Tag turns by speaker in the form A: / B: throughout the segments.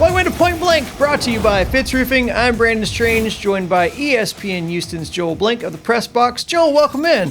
A: Welcome to Point Blank, brought to you by Fitz Roofing. I'm Brandon Strange, joined by ESPN Houston's Joel Blink of the Press Box. Joel, welcome in.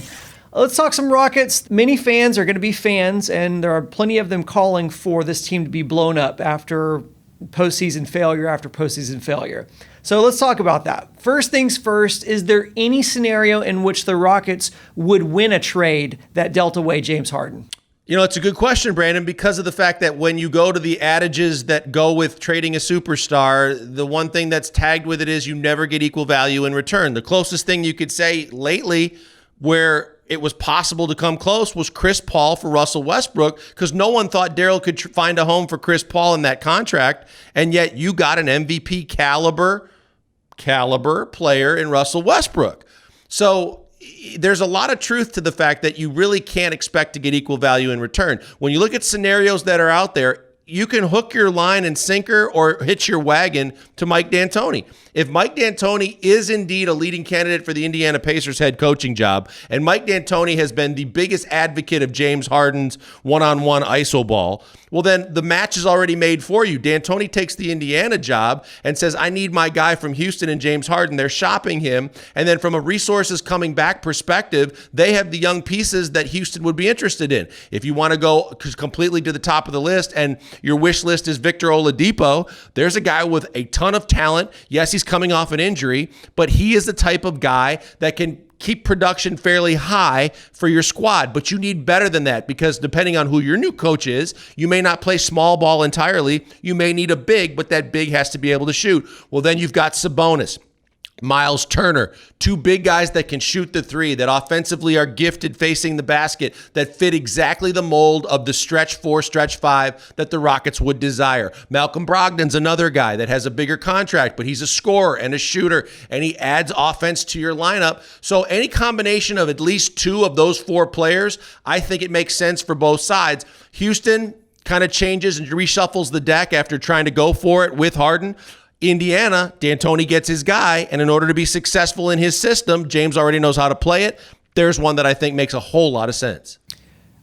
A: Let's talk some Rockets. Many fans are going to be fans, and there are plenty of them calling for this team to be blown up after postseason failure after postseason failure. So let's talk about that. First things first, is there any scenario in which the Rockets would win a trade that dealt away James Harden?
B: You know, it's a good question, Brandon, because of the fact that when you go to the adages that go with trading a superstar, the one thing that's tagged with it is you never get equal value in return. The closest thing you could say lately where it was possible to come close was Chris Paul for Russell Westbrook, because no one thought Daryl could find a home for Chris Paul in that contract, and yet you got an MVP caliber player in Russell Westbrook. So there's a lot of truth to the fact that you really can't expect to get equal value in return. When you look at scenarios that are out there, you can hook your line and sinker or hitch your wagon to Mike D'Antoni. If Mike D'Antoni is indeed a leading candidate for the Indiana Pacers head coaching job, and Mike D'Antoni has been the biggest advocate of James Harden's one-on-one iso ball, well, then the match is already made for you. D'Antoni takes the Indiana job and says, I need my guy from Houston and James Harden. They're shopping him. And then from a resources coming back perspective, they have the young pieces that Houston would be interested in. If you want to go completely to the top of the list and your wish list is Victor Oladipo, there's a guy with a ton of talent. Yes, he's coming off an injury, but he is the type of guy that can keep production fairly high for your squad. But you need better than that, because depending on who your new coach is, you may not play small ball entirely. You may need a big, but that big has to be able to shoot. Well, then you've got Sabonis, Miles Turner, two big guys that can shoot the three, that offensively are gifted facing the basket, that fit exactly the mold of the stretch 4, stretch 5 that the Rockets would desire. Malcolm Brogdon's another guy that has a bigger contract, but he's a scorer and a shooter, and he adds offense to your lineup. So any combination of at least two of those 4 players, I think it makes sense for both sides. Houston kind of changes and reshuffles the deck after trying to go for it with Harden. Indiana, D'Antoni gets his guy, and in order to be successful in his system, James already knows how to play it. There's one that I think makes a whole lot of sense.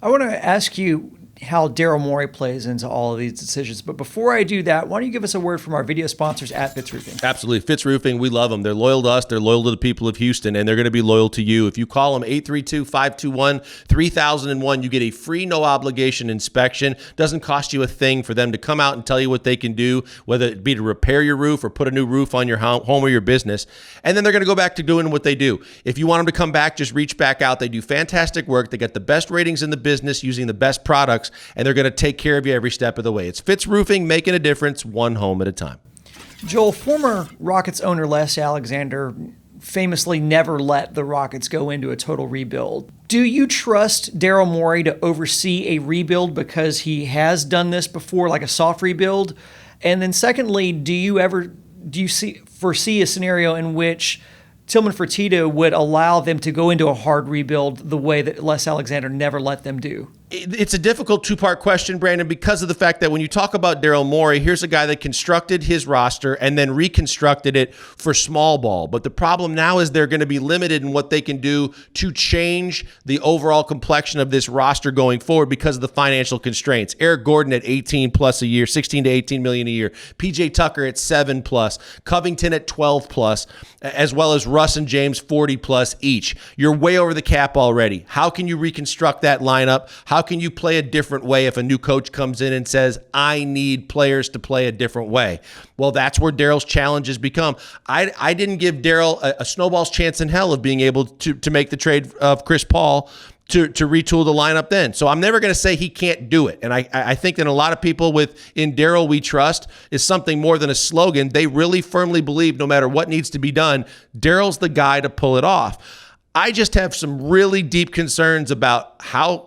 A: I want to ask you how Daryl Morey plays into all of these decisions. But before I do that, why don't you give us a word from our video sponsors at Fitz Roofing?
B: Absolutely. Fitz Roofing, we love them. They're loyal to us. They're loyal to the people of Houston, and they're going to be loyal to you. If you call them 832-521-3001, you get a free, no-obligation inspection. Doesn't cost you a thing for them to come out and tell you what they can do, whether it be to repair your roof or put a new roof on your home or your business. And then they're going to go back to doing what they do. If you want them to come back, just reach back out. They do fantastic work. They get the best ratings in the business using the best products, and they're going to take care of you every step of the way. It's Fitz Roofing, making a difference one home at a time.
A: Joel, former Rockets owner Les Alexander famously never let the Rockets go into a total rebuild. Do you trust Daryl Morey to oversee a rebuild because he has done this before, like a soft rebuild? And then secondly, do you foresee a scenario in which Tillman Fertitta would allow them to go into a hard rebuild the way that Les Alexander never let them do?
B: It's a difficult two-part question, Brandon, because of the fact that when you talk about Daryl Morey, here's a guy that constructed his roster and then reconstructed it for small ball. But the problem now is they're going to be limited in what they can do to change the overall complexion of this roster going forward because of the financial constraints. Eric Gordon at 18 plus a year, 16 to 18 million a year. PJ Tucker at 7 plus, Covington at 12 plus, as well as Russ and James 40 plus each. You're way over the cap already. How can you reconstruct that lineup? How can you play a different way if a new coach comes in and says, I need players to play a different way? Well, that's where Daryl's challenges become. I didn't give Daryl a snowball's chance in hell of being able to make the trade of Chris Paul to retool the lineup then. So I'm never going to say he can't do it. And I think that a lot of people in Daryl we trust is something more than a slogan. They really firmly believe no matter what needs to be done, Daryl's the guy to pull it off. I just have some really deep concerns about how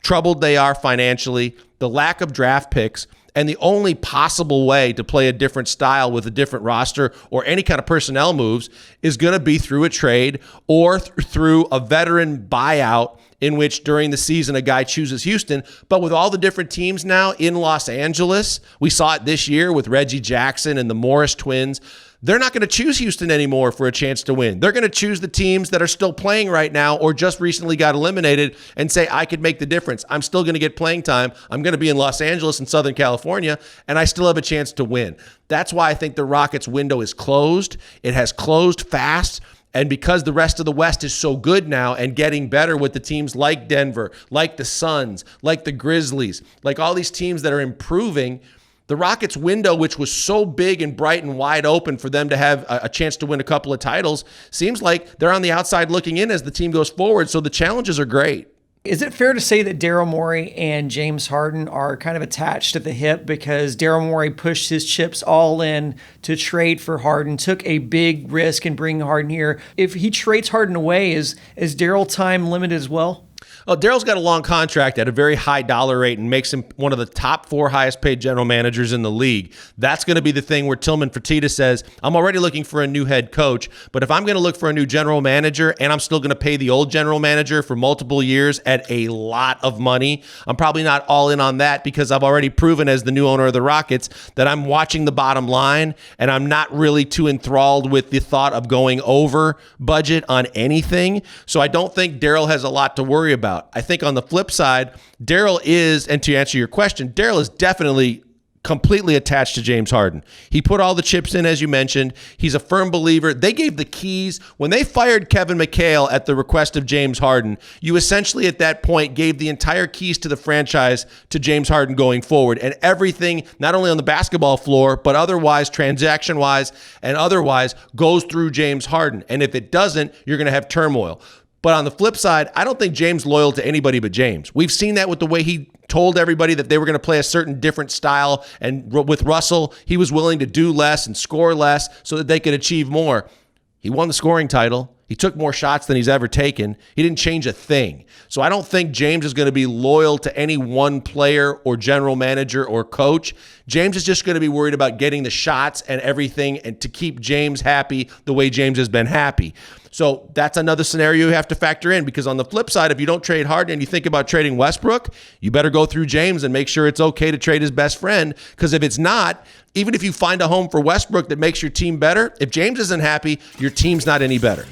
B: troubled they are financially, the lack of draft picks, and the only possible way to play a different style with a different roster or any kind of personnel moves is going to be through a trade or through a veteran buyout in which during the season a guy chooses Houston. But with all the different teams now in Los Angeles, we saw it this year with Reggie Jackson and the Morris twins, they're not going to choose Houston anymore for a chance to win. They're going to choose the teams that are still playing right now or just recently got eliminated and say, I could make the difference. I'm still going to get playing time. I'm going to be in Los Angeles and Southern California, and I still have a chance to win. That's why I think the Rockets' window is closed. It has closed fast. And because the rest of the West is so good now and getting better with the teams like Denver, like the Suns, like the Grizzlies, like all these teams that are improving, the Rockets' window, which was so big and bright and wide open for them to have a chance to win a couple of titles, seems like they're on the outside looking in as the team goes forward. So the challenges are great.
A: Is it fair to say that Daryl Morey and James Harden are kind of attached at the hip because Daryl Morey pushed his chips all in to trade for Harden, took a big risk in bringing Harden here? If he trades Harden away, is Daryl time limited as well?
B: Well, Daryl's got a long contract at a very high dollar rate and makes him one of the top 4 highest paid general managers in the league. That's going to be the thing where Tillman Fertitta says, I'm already looking for a new head coach, but if I'm going to look for a new general manager and I'm still going to pay the old general manager for multiple years at a lot of money, I'm probably not all in on that because I've already proven as the new owner of the Rockets that I'm watching the bottom line and I'm not really too enthralled with the thought of going over budget on anything. So I don't think Daryl has a lot to worry about. I think on the flip side, Daryl is, and to answer your question, Daryl is definitely completely attached to James Harden. He put all the chips in, as you mentioned. He's a firm believer. They gave the keys. When they fired Kevin McHale at the request of James Harden, you essentially at that point gave the entire keys to the franchise to James Harden going forward. And everything, not only on the basketball floor, but otherwise, transaction-wise and otherwise, goes through James Harden. And if it doesn't, you're going to have turmoil. But on the flip side, I don't think James loyal to anybody but James. We've seen that with the way he told everybody that they were going to play a certain different style. And with Russell, he was willing to do less and score less so that they could achieve more. He won the scoring title. He took more shots than he's ever taken. He didn't change a thing. So I don't think James is going to be loyal to any one player or general manager or coach. James is just going to be worried about getting the shots and everything and to keep James happy the way James has been happy. So that's another scenario you have to factor in because on the flip side, if you don't trade Harden and you think about trading Westbrook, you better go through James and make sure it's okay to trade his best friend because if it's not, even if you find a home for Westbrook that makes your team better, if James isn't happy, your team's not any better.